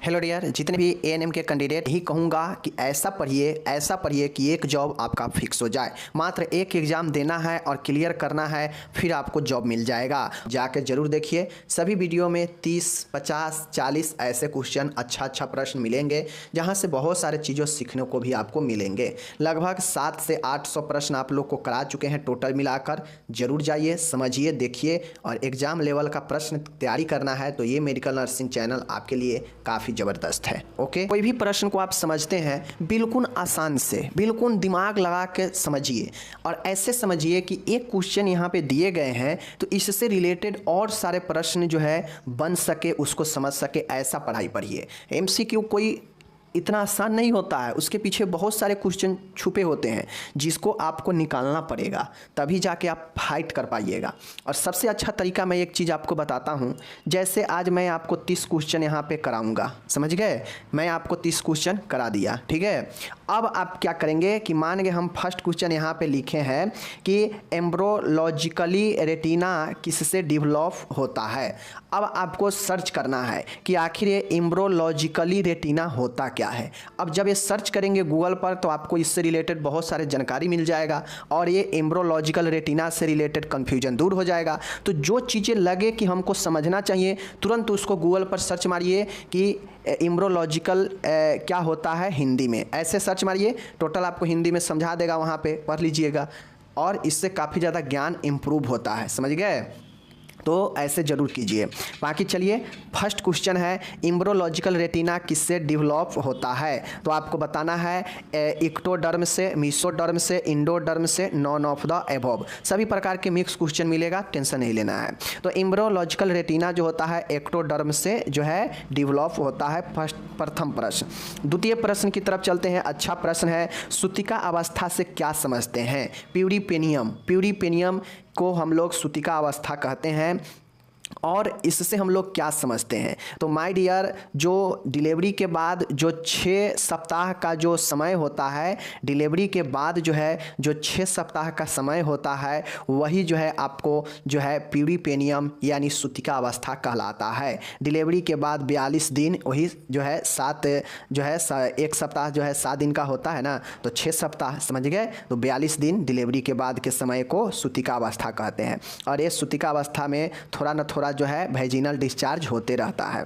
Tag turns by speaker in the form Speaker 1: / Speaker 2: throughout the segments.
Speaker 1: Hello dear, जितने भी ANM के कैंडिडेट ही कहूँगा कि ऐसा पढ़िए कि एक जॉब आपका फिक्स हो जाए। मात्र एक एग्ज़ाम देना है और क्लियर करना है, फिर आपको जॉब मिल जाएगा। जाकर जरूर देखिए, सभी वीडियो में 30, 50, 40 ऐसे क्वेश्चन अच्छा प्रश्न मिलेंगे, जहाँ से बहुत सारे चीज़ों सीखने को भी आपको मिलेंगे। लगभग 700 से 800 प्रश्न आप लोग को करा चुके हैं टोटल मिलाकर। जरूर जाइए, समझिए, देखिए, और एग्ज़ाम लेवल का प्रश्न तैयारी करना है तो ये मेडिकल नर्सिंग चैनल आपके लिए काफ़ी जबरदस्त है। ओके, कोई भी प्रश्न को आप समझते हैं बिल्कुल आसान से, बिल्कुल दिमाग लगा के समझिए, और ऐसे समझिए कि एक क्वेश्चन यहाँ पे दिए गए हैं तो इससे रिलेटेड और सारे प्रश्न जो है बन सके, उसको समझ सके, ऐसा पढ़ाई पढ़िए। एमसीक्यू कोई इतना आसान नहीं होता है, उसके पीछे बहुत सारे क्वेश्चन छुपे होते हैं जिसको आपको निकालना पड़ेगा, तभी जाके आप फाइट कर पाइएगा। और सबसे अच्छा तरीका मैं एक चीज़ आपको बताता हूँ। जैसे आज मैं आपको 30 क्वेश्चन यहाँ पे कराऊंगा, समझ गए? मैं आपको 30 क्वेश्चन करा दिया, ठीक है। अब आप क्या करेंगे कि मान गए हम फर्स्ट क्वेश्चन यहाँ पे लिखे हैं कि एम्ब्रोलॉजिकली रेटिना किससे डेवलप होता है। अब आपको सर्च करना है कि आखिर ये एम्ब्रोलॉजिकली रेटिना होता क्या है। अब जब ये सर्च करेंगे गूगल पर तो आपको इससे रिलेटेड बहुत सारे जानकारी मिल जाएगा, और ये एम्ब्रोलॉजिकल रेटिना से रिलेटेड कन्फ्यूजन दूर हो जाएगा। तो जो चीज़ें लगे कि हमको समझना चाहिए, तुरंत उसको गूगल पर सर्च मारिए कि एम्ब्रोलॉजिकल क्या होता है हिंदी में, ऐसे सर्च मारिए, टोटल आपको हिंदी में समझा देगा, वहाँ पे पढ़ लीजिएगा, और इससे काफ़ी ज़्यादा ज्ञान इम्प्रूव होता है, समझ गए? तो ऐसे जरूर कीजिए। बाकी चलिए, फर्स्ट क्वेश्चन है एम्ब्रोलॉजिकल रेटिना किससे डेवलप होता है। तो आपको बताना है इक्टोडर्म से, मेसोडर्म से, इंडोडर्म से, नॉन ऑफ द एबव। सभी प्रकार के मिक्स क्वेश्चन मिलेगा, टेंशन नहीं लेना है। तो एम्ब्रोलॉजिकल रेटिना जो होता है एक्टोडर्म से जो है डेवलप होता है, प्रथम प्रश्न। द्वितीय प्रश्न की तरफ चलते हैं। अच्छा प्रश्न है, सूतिका अवस्था से क्या समझते हैं। प्यूरिपेनियम को हम लोग सूतिका अवस्था कहते हैं, और इससे हम लोग क्या समझते हैं। तो माय डियर, जो डिलीवरी के बाद जो 6 सप्ताह का जो समय होता है, डिलीवरी के बाद जो है जो 6 सप्ताह का समय होता है, वही जो है आपको जो है प्यूरिपेनियम यानी सूतिका अवस्था कहलाता है। डिलीवरी के बाद 42 दिन, वही जो है 7 जो है 1 सप्ताह जो है 7 दिन का होता है ना, तो 6 सप्ताह, समझ गए? तो 42 दिन डिलीवरी के बाद के समय को सूतिका अवस्था कहते हैं। और ये सूतिका अवस्था में थोड़ा न थोड़ा जो है वेजिनल डिस्चार्ज होते रहता है।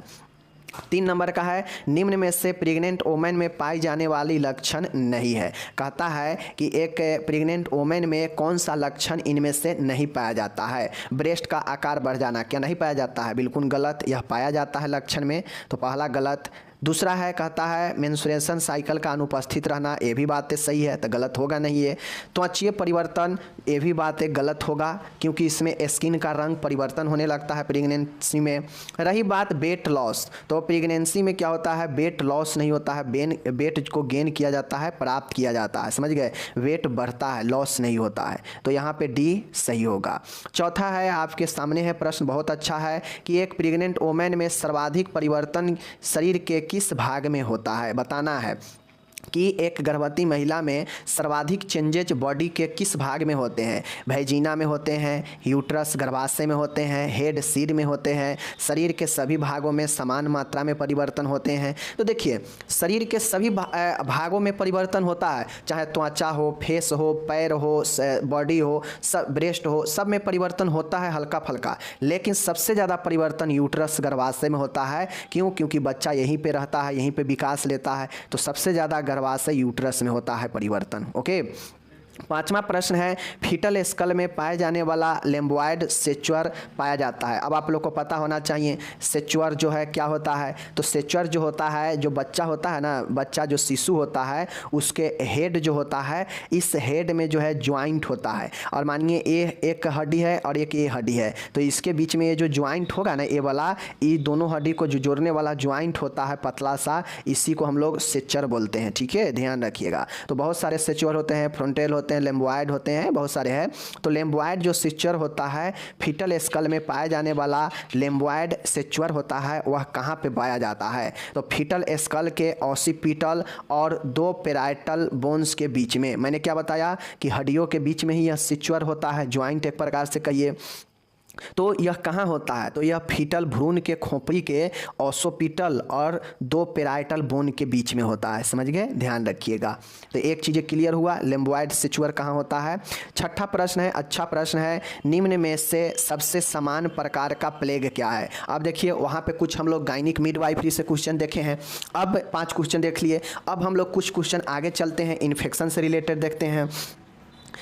Speaker 1: 3 नंबर का है, निम्न में से प्रेग्नेंट वोमेन में पाई जाने वाली लक्षण नहीं है। कहता है कि एक प्रेग्नेंट वोमेन में कौन सा लक्षण इनमें से नहीं पाया जाता है। ब्रेस्ट का आकार बढ़ जाना क्या नहीं पाया जाता है? बिल्कुल गलत, यह पाया जाता है लक्षण में, तो पहला गलत। दूसरा है, कहता है मेंस्ट्रुएशन साइकिल का अनुपस्थित रहना, ये भी बातें सही है, तो गलत होगा नहीं ये। त्वचीय परिवर्तन, ये भी बातें गलत होगा, क्योंकि इसमें स्किन का रंग परिवर्तन होने लगता है प्रेगनेंसी में। रही बात वेट लॉस, तो प्रेगनेंसी में क्या होता है, वेट लॉस नहीं होता है, वेट को गेन किया जाता है, प्राप्त किया जाता है, समझ गए? वेट बढ़ता है, लॉस नहीं होता है, तो यहाँ पे डी सही होगा। चौथा है, आपके सामने है प्रश्न, बहुत अच्छा है, कि एक प्रेग्नेंट वोमेन में सर्वाधिक परिवर्तन शरीर के किस भाग में होता है। बताना है कि एक गर्भवती महिला में सर्वाधिक चेंजेज बॉडी के किस भाग में होते हैं। वैजिना में होते हैं, यूट्रस गर्भाशय में होते हैं, हेड सिर में होते हैं, शरीर के सभी भागों में समान मात्रा में परिवर्तन होते हैं। तो देखिए, शरीर के सभी भागों में परिवर्तन होता है, चाहे त्वचा हो, फेस हो, पैर हो, बॉडी हो, सब ब्रेस्ट हो, सब में परिवर्तन होता है हल्का फल्का, लेकिन सबसे ज़्यादा परिवर्तन यूट्रस गर्भाशय में होता है। क्यों? क्योंकि बच्चा यहीं पे रहता है, यहीं पे विकास लेता है, तो सबसे ज़्यादा गर्भाशय यूट्रस में होता है परिवर्तन। ओके, 5वां प्रश्न है, फीटल स्कल में पाए जाने वाला लेम्बॉयड सेच्योर पाया जाता है। अब आप लोग को पता होना चाहिए सेच्योर जो है क्या होता है। तो सेच्योर जो होता है, जो बच्चा होता है ना, बच्चा जो शिशु होता है, उसके हेड जो होता है, इस हेड में जो है ज्वाइंट होता है, और मानिए ये एक हड्डी है और एक ये हड्डी है, तो इसके बीच में ये जो ज्वाइंट होगा ना, ये वाला, ये दोनों हड्डी को जो जोड़ने वाला ज्वाइंट होता है पतला सा, इसी को हम लोग सेच्योर बोलते हैं, ठीक है, ध्यान रखिएगा। तो बहुत सारे सेच्योर होते हैं, फ्रंटल होते हैं, लेम्बॉयड होते हैं, बहुत सारे हैं। तो लेम्बॉयड जो सेच्योर होता है, फीटल स्कल में पाए जाने वाला लेम्बॉयड सेच्योर होता है, वह कहाँ पे पाया जाता है। तो फीटल स्कल के ऑसिपिटल और 2 पेराइटल बोन्स के बीच में, मैंने क्या बताया कि हड्डियों के बीच में ही यह सेच्योर होता है, ज्वाइंट एक प्रकार से कहिए। तो यह कहाँ होता है? तो यह फीटल भ्रूण के खोपड़ी के ओसिपिटल और दो पेराइटल बोन के बीच में होता है। समझ गए? ध्यान रखिएगा। तो एक चीज़ क्लियर हुआ, लिम्बोइड सिचुअर कहाँ होता है। छठा प्रश्न है, अच्छा प्रश्न है, निम्न में से सबसे समान प्रकार का प्लेग क्या है? अब देखिए वहाँ पे कुछ हम लोग गायनिक मिडवाइफरी से क्वेश्चन देखे हैं, अब 5 क्वेश्चन देख लिए। अब हम लोग कुछ क्वेश्चन आगे चलते हैं, इन्फेक्शन से रिलेटेड देखते हैं।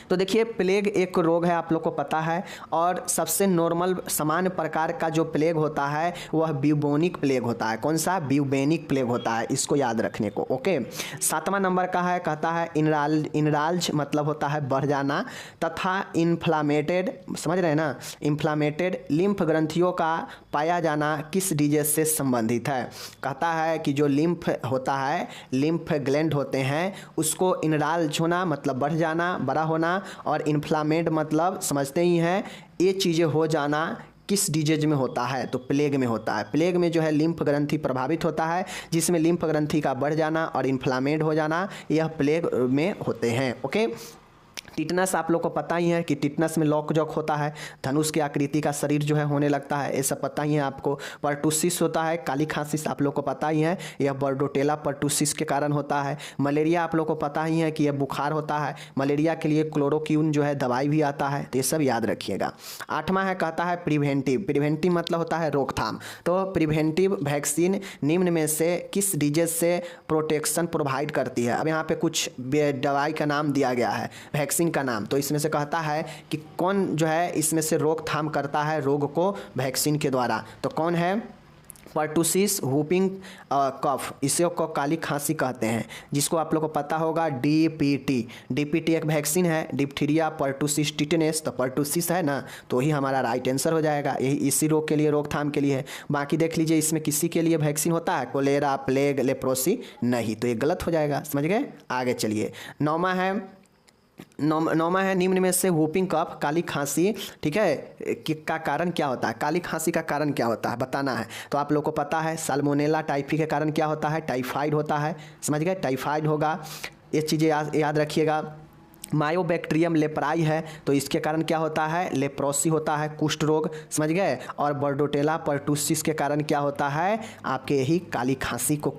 Speaker 1: तो देखिए प्लेग एक रोग है, आप लोग को पता है, और सबसे नॉर्मल समान प्रकार का जो प्लेग होता है वह ब्यूबोनिक प्लेग होता है। कौन सा? ब्यूबेनिक प्लेग होता है, इसको याद रखने को। ओके, 7वां नंबर का है, कहता है इनराल्ज मतलब होता है बढ़ जाना, तथा इन्फ्लामेटेड, समझ रहे हैं ना, इन्फ्लामेटेड लिम्फ ग्रंथियों का पाया जाना किस डिजीज से संबंधित है? कहता है कि जो लिम्फ होता है, लिम्फ ग्लैंड होते हैं, उसको इनराल्ज होना मतलब बढ़ जाना, बड़ा होना, और इन्फ्लामेड मतलब समझते ही हैं, ये चीज़ें हो जाना किस डिजीज में होता है? तो प्लेग में होता है। प्लेग में जो है लिम्फ ग्रंथि प्रभावित होता है, जिसमें लिम्फ ग्रंथि का बढ़ जाना और इन्फ्लामेड हो जाना, यह प्लेग में होते हैं। ओके, टिटनस आप लोग को पता ही है कि टिटनस में लॉक जॉक होता है, धनुष की आकृति का शरीर जो है होने लगता है, ये सब पता ही है आपको। पर्टुसिस होता है, काली खांसी आप लोग को पता ही है, यह बर्डोटेला पर्टुसिस के कारण होता है। मलेरिया आप लोग को पता ही है कि यह बुखार होता है, मलेरिया के लिए क्लोरोक्विन जो है दवाई भी आता है, तो ये सब याद रखिएगा। 8वां है, कहता है प्रिवेंटिव। प्रिवेंटिव मतलब होता है रोकथाम। तो प्रिवेंटिव वैक्सीन निम्न में से किस डिजीज से प्रोटेक्शन प्रोवाइड करती है? अब यहाँ पे कुछ दवाई का नाम दिया गया है, वैक्सीन का नाम, तो इसमें से कहता है कि कौन जो है इसमें से रोकथाम करता है रोग को वैक्सीन के द्वारा? तो कौन है? पर्टुसिस हुपिंग कफ, इसे को काली खांसी कहते हैं, जिसको आप लोग को पता होगा डीपीटी। डीपीटी एक वैक्सीन है, डिप्थीरिया पर्टुसिस टिटनेस, तो पर्टुसिस है ना, तो ही हमारा राइट आंसर हो जाएगा। यही इसी रोग के लिए, रोकथाम के लिए है। बाकी देख लीजिए इसमें किसी के लिए वैक्सीन होता है, कोलेरा, प्लेग, लेप्रोसी नहीं, तो ये गलत हो जाएगा। समझ गए? आगे चलिए। 9वां है, नौमा है, निम्न में से वूपिंग कफ, काली खांसी, ठीक है, का कारण क्या होता है? काली खांसी का कारण क्या होता है बताना है। तो आप लोग को पता है साल्मोनेला टाइफी के कारण क्या होता है? टाइफाइड होता है। समझ गए? टाइफाइड होगा, ये चीज़ें याद रखिएगा। मायोबैक्टीरियम लेप्राई है, तो इसके कारण क्या होता है? लेप्रोसी होता है, कुष्ठ रोग। समझ गए? और बर्डोटेला पर्टुसिस के कारण क्या होता है? आपके यही काली खांसी को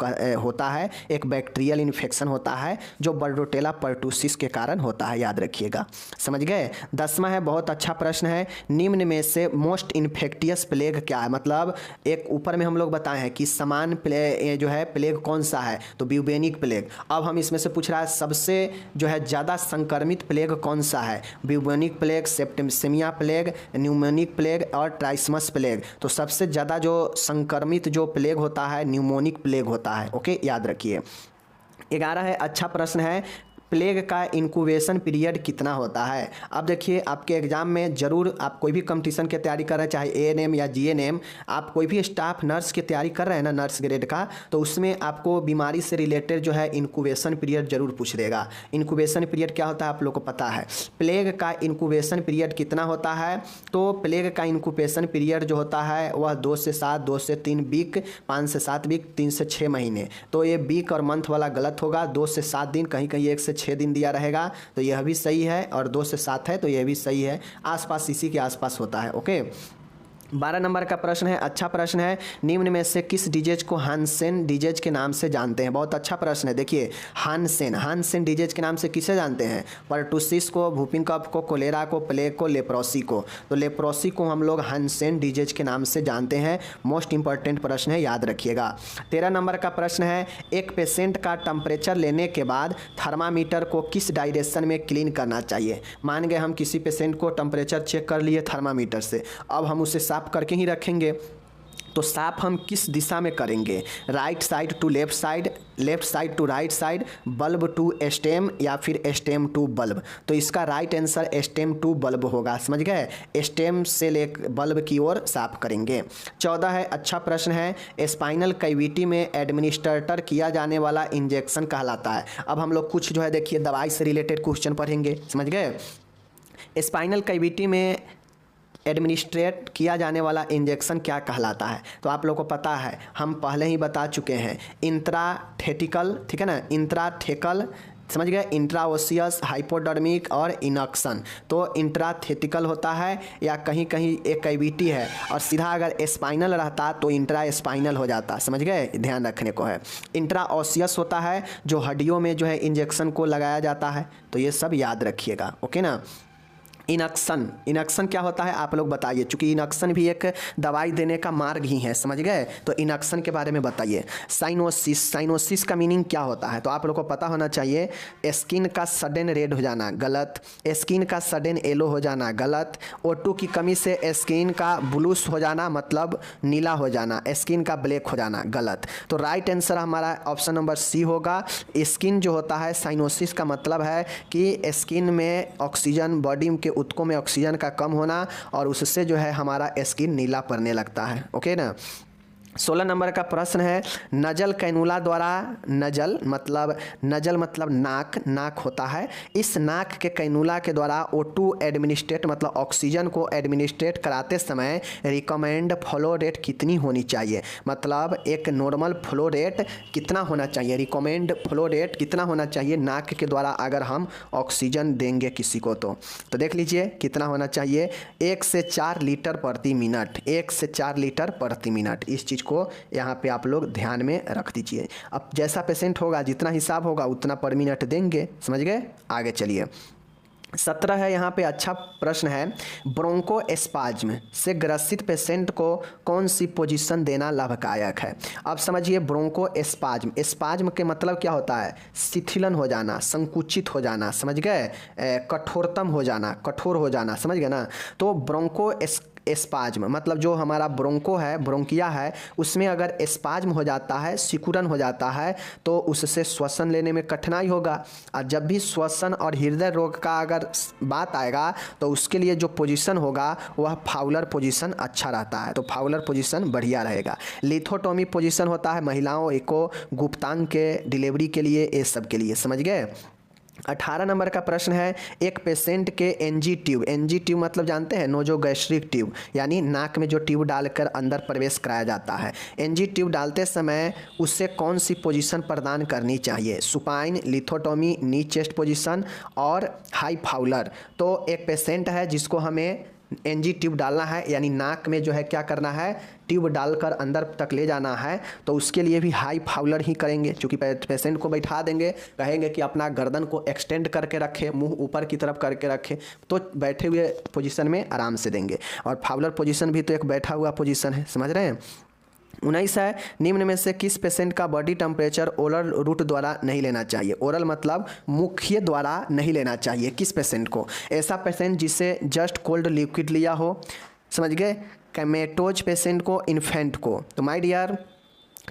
Speaker 1: होता है, एक बैक्टीरियल इन्फेक्शन होता है जो बर्डोटेला पर्टुसिस के कारण होता है, याद रखिएगा। समझ गए? 10वां है, बहुत अच्छा प्रश्न है, निम्न में से मोस्ट इन्फेक्टियस प्लेग क्या है? मतलब एक ऊपर में हम लोग बताए हैं कि समान जो है प्लेग कौन सा है? तो ब्यूबेनिक प्लेग। अब हम इसमें से पूछ रहा है सबसे जो है ज़्यादा संक्रमित प्लेग कौन सा है? Bubonic plague, septicaemia plague, pneumonic plague और ट्राइसमस प्लेग। तो सबसे ज़्यादा जो संक्रमित जो प्लेग होता है न्यूमोनिक प्लेग होता है। ओके, याद रखिए। 11 है, अच्छा प्रश्न है, प्लेग का इंक्यूबेशन पीरियड कितना होता है? अब देखिए आपके एग्जाम में ज़रूर, आप कोई भी कंपटीशन की तैयारी कर रहे हैं, चाहे एएनएम या जीएनएम, आप कोई भी स्टाफ नर्स की तैयारी कर रहे हैं ना, नर्स ग्रेड का, तो उसमें आपको बीमारी से रिलेटेड जो है इंक्यूबेशन पीरियड जरूर पूछ देगा। इंक्यूबेशन पीरियड क्या होता है आप लोग को पता है? प्लेग का इंक्यूबेशन पीरियड कितना होता है? तो प्लेग का इंक्यूबेशन पीरियड जो होता है वह 2 से 7, 2 से 3 वीक, 5 से 7 वीक, 3 से 6 महीने। तो ये वीक और मंथ वाला गलत होगा, 2 से 7 दिन, कहीं कहीं 1 से 6 दिन दिया रहेगा, तो यह भी सही है, और 2 से 7 है तो यह भी सही है, आसपास इसी के आसपास होता है। ओके, 12 नंबर का प्रश्न है, अच्छा प्रश्न है, निम्न में से किस डिजीज को हानसेन डिजीज के नाम से जानते हैं? बहुत अच्छा प्रश्न है। देखिए हानसेन डिजीज के नाम से किसे जानते हैं? पर्टुसिस को, वूपिंग कफ को, कोलेरा को, प्लेग को, लेप्रोसी को। तो लेप्रोसी को हम लोग हानसेन डिजीज के नाम से जानते हैं। मोस्ट इंपॉर्टेंट प्रश्न है, याद रखिएगा। 13 नंबर का प्रश्न है, एक पेशेंट का टेम्परेचर लेने के बाद थर्मामीटर को किस डायरेक्शन में क्लीन करना चाहिए? मान गए हम किसी पेशेंट को टेम्परेचर चेक कर लिए थर्मामीटर से, अब हम उसे साफ करके ही रखेंगे, तो साफ हम किस दिशा में करेंगे? Right side to left side, left side to right side, bulb to stem या फिर स्टेम टू बल्ब? तो इसका right answer stem to bulb होगा। समझ गए? स्टेम से ले बल्ब की ओर साफ करेंगे। 14 है, अच्छा प्रश्न है, स्पाइनल कैविटी में एडमिनिस्ट्रेटर किया जाने वाला इंजेक्शन कहलाता है? अब हम लोग कुछ जो है देखिए दवाई से रिलेटेड क्वेश्चन पढ़ेंगे। समझ गए? स्पाइनल कैविटी में एडमिनिस्ट्रेट किया जाने वाला इंजेक्शन क्या कहलाता है? तो आप लोग को पता है, हम पहले ही बता चुके हैं, इंट्राथेटिकल, ठीक है ना, इंट्राथेकल समझ गए, इंट्राओसियस, हाइपोडर्मिक और इनक्शन। तो इंट्राथेटिकल होता है या कहीं कहीं एक कैविटी है, और सीधा अगर स्पाइनल रहता तो इंट्रा स्पाइनल हो जाता। समझ गए, ध्यान रखने को है। इंट्राओसियस होता है जो हड्डियों में जो है इंजेक्शन को लगाया जाता है, तो ये सब याद रखिएगा, ओके ना। इनक्शन, इनक्शन क्या होता है आप लोग बताइए, क्योंकि इनक्शन भी एक दवाई देने का मार्ग ही है, समझ गए। तो इनक्शन के बारे में बताइए। साइनोसिस, साइनोसिस का मीनिंग क्या होता है, तो आप लोग को पता होना चाहिए। स्किन का सडन रेड हो जाना, गलत। स्किन का सडन येलो हो जाना, गलत। O2 की कमी से स्किन का ब्लूस हो जाना, मतलब नीला हो जाना, स्किन का ब्लैक हो जाना, गलत। तो राइट आंसर हमारा ऑप्शन नंबर सी होगा। स्किन जो होता है, साइनोसिस का मतलब है कि स्किन में ऑक्सीजन, बॉडी के ऊतकों में ऑक्सीजन का कम होना, और उससे जो है हमारा स्किन नीला पड़ने लगता है, ओके ना। 16 नंबर का प्रश्न है, नजल कैनुला द्वारा, नजल मतलब नाक, नाक होता है। इस नाक के कैनुला के द्वारा O2 एडमिनिस्ट्रेट मतलब ऑक्सीजन को एडमिनिस्ट्रेट कराते समय रिकमेंड फ्लो रेट कितनी होनी चाहिए, मतलब एक नॉर्मल फ्लो रेट कितना होना चाहिए, रिकमेंड फ्लो रेट कितना होना चाहिए नाक के द्वारा अगर हम ऑक्सीजन देंगे किसी को। तो देख लीजिए कितना होना चाहिए, 1 से 4 लीटर प्रति मिनट, 1 से 4 लीटर प्रति मिनट। इस चीज़ को यहाँ पे आप लोग ध्यान में रख दीजिए। अब जैसा पेशेंट होगा, जितना हिसाब होगा उतना पर मिनट देंगे, समझ गए। आगे चलिए, 17 है यहाँ पे, अच्छा प्रश्न है। ब्रोंकोस्पाज्म से ग्रसित पेशेंट को कौन सी पोजीशन देना लाभदायक है। अब समझिए, ब्रोंकोस्पाज्म, स्पाज्म के मतलब क्या होता है, शिथिलन हो जाना, संकुचित हो जाना, समझ गए, कठोरतम हो जाना, कठोर हो जाना, समझ गए ना। तो स्पाज्म मतलब जो हमारा ब्रोंको है, ब्रोंकिया है, उसमें अगर स्पाज्म हो जाता है, सिकुड़न हो जाता है, तो उससे श्वसन लेने में कठिनाई होगा। और जब भी श्वसन और हृदय रोग का अगर बात आएगा तो उसके लिए जो पोजीशन होगा वह फाउलर पोजीशन अच्छा रहता है, तो फाउलर पोजीशन बढ़िया रहेगा। लिथोटोमी पोजीशन होता है महिलाओं को गुप्तांग के डिलीवरी के लिए, ये सब के लिए, समझ गए। 18 नंबर का प्रश्न है, एक पेशेंट के एनजी ट्यूब मतलब जानते हैं, नोजोगैस्ट्रिक ट्यूब, यानी नाक में जो ट्यूब डालकर अंदर प्रवेश कराया जाता है। एनजी ट्यूब डालते समय उससे कौन सी पोजीशन प्रदान करनी चाहिए, सुपाइन, लिथोटोमी, नी चेस्ट पोजीशन और हाई फाउलर। तो एक पेशेंट है जिसको हमें एनजी ट्यूब डालना है, यानी नाक में जो है क्या करना है, ट्यूब डालकर अंदर तक ले जाना है, तो उसके लिए भी हाई फाउलर ही करेंगे। क्योंकि पेशेंट को बैठा देंगे, कहेंगे कि अपना गर्दन को एक्सटेंड करके रखे, मुंह ऊपर की तरफ करके रखे, तो बैठे हुए पोजीशन में आराम से देंगे। और फाउलर पोजीशन भी तो एक बैठा हुआ पोजीशन है, समझ रहे हैं। 19 है, निम्न में से किस पेशेंट का बॉडी टेम्परेचर ओरल रूट द्वारा नहीं लेना चाहिए। ओरल मतलब मुख्य द्वारा नहीं लेना चाहिए किस पेशेंट को, ऐसा पेशेंट जिसे जस्ट कोल्ड लिक्विड लिया हो, समझ गए, कैमेटोज पेशेंट को, इन्फेंट को। तो माय डियर,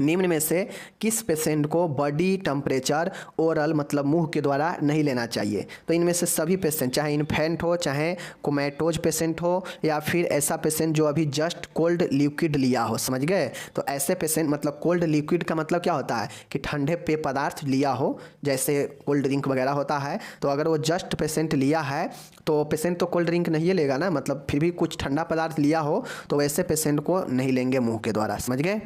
Speaker 1: निम्न में से किस पेशेंट को बॉडी टेम्परेचर ओरल मतलब मुंह के द्वारा नहीं लेना चाहिए। तो इनमें से सभी पेशेंट, चाहे इन्फेंट हो, चाहे कोमेटोज पेशेंट हो, या फिर ऐसा पेशेंट जो अभी जस्ट कोल्ड लिक्विड लिया हो, समझ गए। तो ऐसे पेशेंट मतलब कोल्ड लिक्विड का मतलब क्या होता है कि ठंडे पेय पदार्थ लिया हो, जैसे कोल्ड ड्रिंक वगैरह होता है। तो अगर वो जस्ट पेशेंट लिया है तो पेशेंट तो कोल्ड ड्रिंक नहीं लेगा ना, मतलब फिर भी कुछ ठंडा पदार्थ लिया हो तो वैसे पेशेंट को नहीं लेंगे मुँह के द्वारा, समझ गए।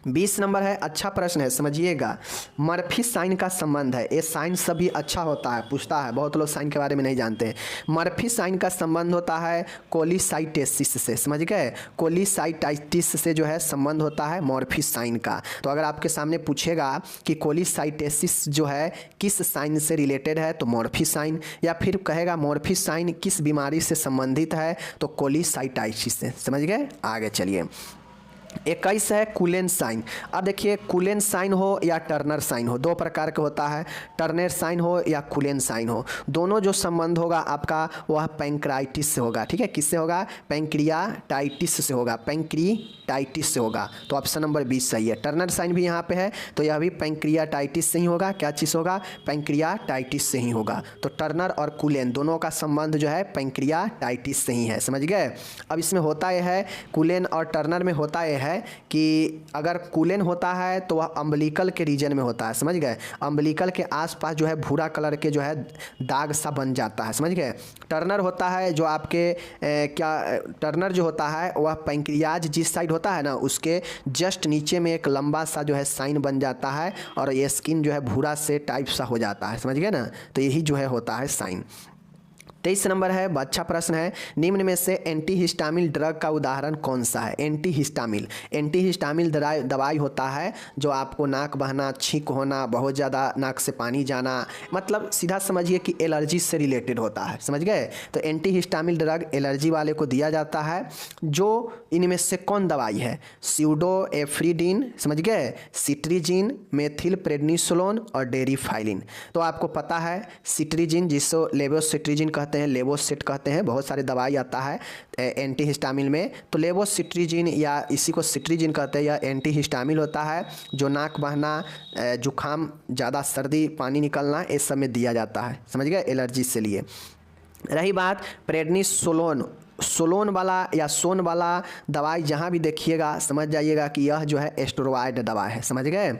Speaker 1: 20 नंबर है, अच्छा प्रश्न है, समझिएगा। मर्फी साइन का संबंध है, ये साइन सभी अच्छा होता है, पूछता है, बहुत लोग साइन के बारे में नहीं जानते हैं। मर्फी साइन का संबंध होता है कोलिसाइटेसिस से, समझ गए, कोलिसाइटिस से जो है संबंध होता है मर्फी साइन का। तो अगर आपके सामने पूछेगा कि कोलिसाइटेसिस जो है किस साइन से रिलेटेड है, तो मर्फी साइन, या फिर कहेगा मर्फी साइन किस बीमारी से संबंधित है, तो कोलिसाइटिस से, समझ गए। आगे चलिए, 21 है, कुलेन साइन। अब देखिए, कुलेन साइन हो या टर्नर साइन हो, दो प्रकार के होता है, टर्नर साइन हो या कुलेन साइन हो, दोनों जो संबंध होगा आपका वह पैंक्राइटिस से होगा, ठीक है। किससे होगा, पैंक्रियाटाइटिस से होगा, पैंक्रीटाइटिस से होगा। तो ऑप्शन नंबर 20 सही है। टर्नर साइन भी यहाँ पे है, तो यह भी पैंक्रियाटाइटिस से ही होगा। क्या चीज़ होगा, पैंक्रियाटाइटिस से ही होगा। तो टर्नर और कुलेन दोनों का संबंध जो है पैंक्रियाटाइटिस से ही है, समझ गए। अब इसमें होता यह है, कुलेन और टर्नर में होता यह है कि अगर कूलेन होता है तो वह अम्बिलिकल के रीजन में होता है, समझ गए। अम्बिलिकल के आसपास जो है भूरा कलर के जो है दाग सा बन जाता है, समझ गए। टर्नर होता है जो आपके टर्नर जो होता है वह पैंक्रियाज जिस साइड होता है ना उसके जस्ट नीचे में एक लंबा सा जो है साइन बन जाता है और ये स्किन जो है भूरा से टाइप सा हो जाता है, समझ गए ना। तो यही जो है होता है साइन। 23 नंबर है, अच्छा प्रश्न है, निम्न में से एंटीहिस्टामिन ड्रग का उदाहरण कौन सा है। एंटीहिस्टामिन दवाई होता है जो आपको नाक बहना, छींक होना, बहुत ज़्यादा नाक से पानी जाना, मतलब सीधा समझिए कि एलर्जी से रिलेटेड होता है, समझ गए। तो एंटीहिस्टामिन ड्रग एलर्जी वाले को दिया जाता है। जो इनमें से कौन दवाई है, स्यूडोएफ्रिडिन, समझ गए, सिट्रीजिन, मेथिल प्रेडनिसोलोन और डेरिफाइलिन। तो आपको पता है सिट्रीजिन जिसको लेवोसिट्रीजिन कहते हैं, लेवोसिट कहते हैं, बहुत सारे दवाई आता है एंटीहिस्टामिन में। तो लेवोसिट्रीजिन या इसी को सिट्रीजिन कहते हैं, यह एंटीहिस्टामिन होता है जो नाक बहना, जुखाम, ज़्यादा सर्दी, पानी निकलना इस सब में दिया जाता है, समझ गए, एलर्जी से लिए। रही बात प्रेडनिसोलोन, सोलोन वाला या सोन वाला दवाई जहाँ भी देखिएगा समझ जाइएगा कि यह जो है एस्टेरॉयड दवा है, समझ गए।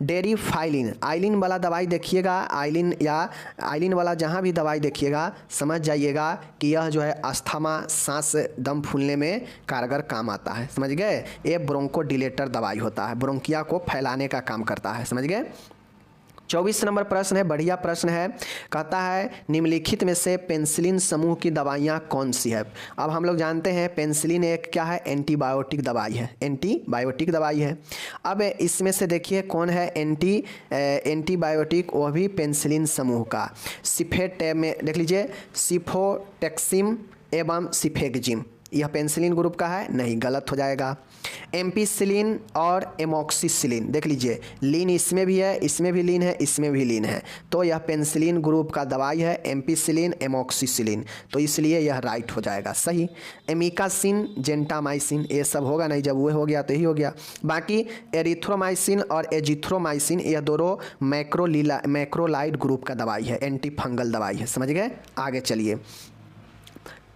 Speaker 1: डेरिफाइलिन, आइलिन वाला दवाई देखिएगा, आइलिन वाला जहाँ भी दवाई देखिएगा समझ जाइएगा कि यह जो है अस्थमा, सांस, दम फूलने में कारगर काम आता है, समझ गए। ये ब्रोंकोडिलेटर दवाई होता है, ब्रोंकिया को फैलाने का काम करता है, समझ गए। 24 नंबर प्रश्न है, बढ़िया प्रश्न है, कहता है निम्नलिखित में से पेनिसिलिन समूह की दवाइयाँ कौन सी है। अब हम लोग जानते हैं पेनिसिलिन एक क्या है, एंटीबायोटिक दवाई है, एंटीबायोटिक दवाई है। अब इसमें से देखिए कौन है एंटीबायोटिक, वह भी पेनिसिलिन समूह का। सिफेट में देख लीजिए, सिफोटेक्सिम एवं सिफेगजिम, यह पेनिसिलिन ग्रुप का है, नहीं, गलत हो जाएगा। एम्पिसिलिन और एमोक्सिसिलिन, देख लीजिए, लीन इसमें भी है, इसमें भी लीन है, इसमें भी लीन है, तो यह पेनिसिलिन ग्रुप का दवाई है, एम्पिसिलिन, एमोक्सिसिलिन, तो इसलिए यह राइट हो जाएगा, सही। एमिकासिन, जेंटामाइसिन, ये सब होगा नहीं, जब वो हो गया तो यही हो गया। बाकी एरिथ्रोमाइसिन और एजिथ्रोमाइसिन यह दोनों मैक्रोलाइड ग्रुप का दवाई है, एंटी फंगल दवाई है, समझ गए। आगे चलिए,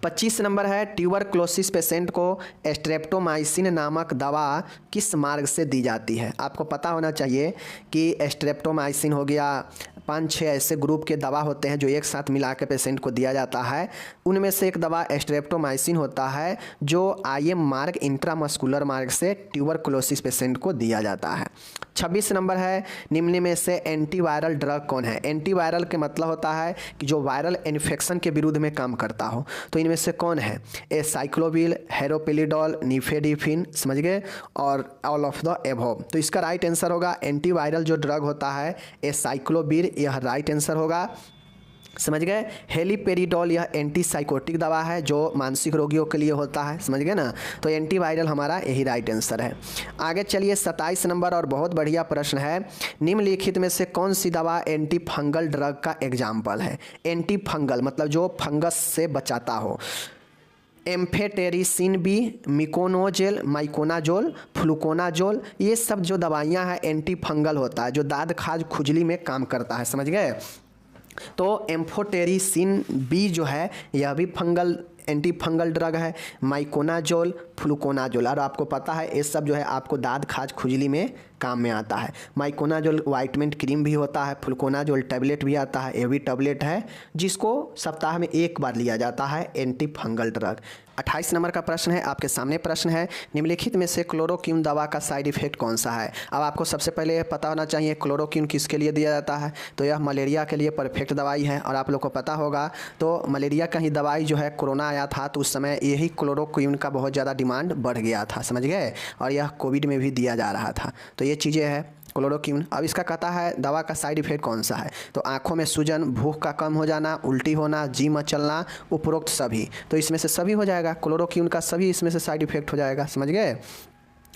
Speaker 1: 25 नंबर है, ट्यूबरक्लोसिस पेशेंट को स्ट्रेप्टोमाइसिन नामक दवा किस मार्ग से दी जाती है। आपको पता होना चाहिए कि स्ट्रेप्टोमाइसिन हो गया, 5-6 ऐसे ग्रुप के दवा होते हैं जो एक साथ मिला के पेशेंट को दिया जाता है। उनमें से एक दवा स्ट्रेप्टोमाइसिन होता है जो IM मार्ग, इंट्रामस्कुलर मार्ग से ट्यूबरक्लोसिस पेशेंट को दिया जाता है। 26 नंबर है, निम्न में से एंटीवायरल ड्रग कौन है। एंटीवायरल के मतलब होता है कि जो वायरल इन्फेक्शन के विरुद्ध में काम करता हो, तो इनमें से कौन है, साइक्लोविल, हेरोपेलिडोल, निफेडिफिन, समझ गए, और ऑल ऑफ द एबव। तो इसका राइट आंसर होगा एंटीवायरल जो ड्रग होता है साइक्लोविर, यह राइट आंसर होगा, समझ गए। हेलिपेरिडोल यह एंटीसाइकोटिक दवा है जो मानसिक रोगियों के लिए होता है, समझ गए ना। तो एंटीवायरल हमारा यही राइट आंसर है। आगे चलिए, 27 नंबर और बहुत बढ़िया प्रश्न है, निम्नलिखित में से कौन सी दवा एंटी फंगल ड्रग का एग्जाम्पल है। एंटी फंगल मतलब जो फंगस से बचाता हो। एम्फेटेरिसिन बी, मिकोनोजेल, माइकोनाजोल, फ्लूकोनाजोल, ये सब जो दवाइयाँ हैं एंटी फंगल होता है, जो दाद खाज खुजली में काम करता है, समझ गए। तो एम्फोटेरिसिन बी जो है यह भी फंगल एंटी फंगल ड्रग है। माइकोनाजोल, फ्लूकोनाजोल, और आपको पता है ये सब जो है आपको दाद खाज खुजली में काम में आता है। माइकोनाजोल वाइटमेंट क्रीम भी होता है, फ्लूकोनाजोल टैबलेट भी आता है, ये भी टैबलेट है जिसको सप्ताह में एक बार लिया जाता है, एंटी फंगल ड्रग। 28 नंबर का प्रश्न है, आपके सामने प्रश्न है, निम्नलिखित में से क्लोरोक्विन दवा का साइड इफेक्ट कौन सा है। अब आपको सबसे पहले पता होना चाहिए क्लोरोक्विन किसके लिए दिया जाता है, तो यह मलेरिया के लिए परफेक्ट दवाई है। और आप लोग को पता होगा तो मलेरिया का ही दवाई जो है कोरोना आया था तो उस समय यही क्लोरोक्विन का बहुत ज़्यादा डिमांड बढ़ गया था, समझ गए, और यह कोविड में भी दिया जा रहा था। तो ये चीज़ें हैं क्लोरोक्विन। अब इसका कहता है दवा का साइड इफेक्ट कौन सा है, तो आंखों में सूजन, भूख का कम हो जाना, उल्टी होना, जी मचलना, उपरोक्त सभी। तो इसमें से सभी हो जाएगा, क्लोरोक्विन का सभी इसमें से साइड इफेक्ट हो जाएगा, समझ गए।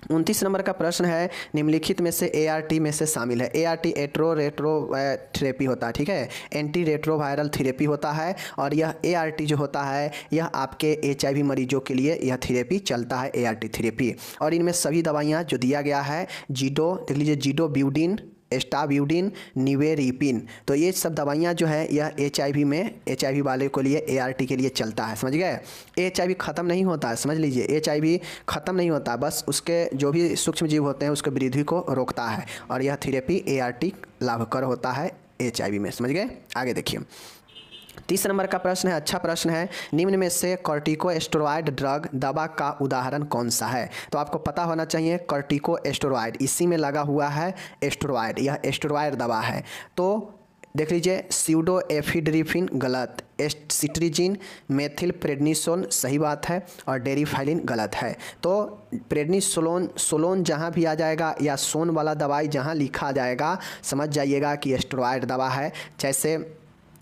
Speaker 1: 29 नंबर का प्रश्न है, निम्नलिखित में से ART में से शामिल है। ART रेट्रो थेरेपी होता है, ठीक है, एंटी रेट्रोवायरल थेरेपी होता है। और यह ART जो होता है यह आपके HIV मरीजों के लिए यह थेरेपी चलता है, ART थेरेपी। और इनमें सभी दवाइयाँ जो दिया गया है, जीडो देख लीजिए, जीडो ब्यूडिन, एस्टाब्यूडिन, निवेरिपिन। तो ये सब दवाइयाँ जो है यह HIV में, HIV वाले के लिए, ART के लिए चलता है, समझ गए। HIV ख़त्म नहीं होता है, समझ लीजिए, HIV ख़त्म नहीं होता, बस उसके जो भी सूक्ष्म जीव होते हैं उसके वृद्धि को रोकता है, और यह थेरेपी ART लाभकर होता है HIV में, समझ गए। आगे देखिए, 30 नंबर का प्रश्न है, अच्छा प्रश्न है। निम्न में से कॉर्टिकोस्टेरॉइड ड्रग दवा का उदाहरण कौन सा है? तो आपको पता होना चाहिए कॉर्टिकोस्टेरॉइड, इसी में लगा हुआ है एस्टेरॉइड, यह एस्टेरॉइड दवा है। तो देख लीजिए, स्यूडोएफिड्रिफिन गलत, सिट्रीजिन, मेथिल प्रेडनिसोन सही बात है, और डेरिफाइलिन गलत है। तो प्रेडनिसोलोन जहाँ भी आ जाएगा या सोन वाला दवाई जहाँ लिखा जाएगा समझ जाइएगा कि एस्टेरॉइड दवा है। जैसे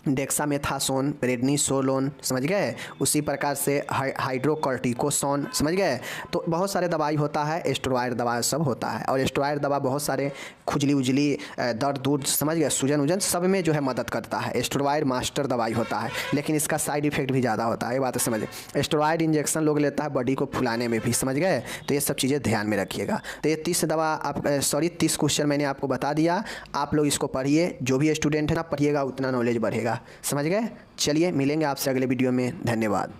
Speaker 1: डेक्सामेथासोन, प्रेडनिसोलोन, समझ गए, उसी प्रकार से हाइड्रोकॉर्टिकोसोन, समझ गए। तो बहुत सारे दवाई होता है, एस्टेरॉइड दवा सब होता है, और एस्टेरॉइड दवा बहुत सारे खुजली उजली, दर्द दूर, समझ गए, सूजन उजन सब में जो है मदद करता है। एस्टेरॉइड मास्टर दवाई होता है, लेकिन इसका साइड इफेक्ट भी ज़्यादा होता है, ये बात समझे। एस्टेरॉइड इंजेक्शन लोग लेता है बॉडी को फुलाने में भी, समझ गए। तो ये सब चीज़ें ध्यान में रखिएगा। तो ये 30 क्वेश्चन मैंने आपको बता दिया, आप लोग इसको पढ़िए, जो भी स्टूडेंट है ना पढ़िएगा उतना नॉलेज बढ़ेगा, समझ गए। चलिए मिलेंगे आपसे अगले वीडियो में, धन्यवाद।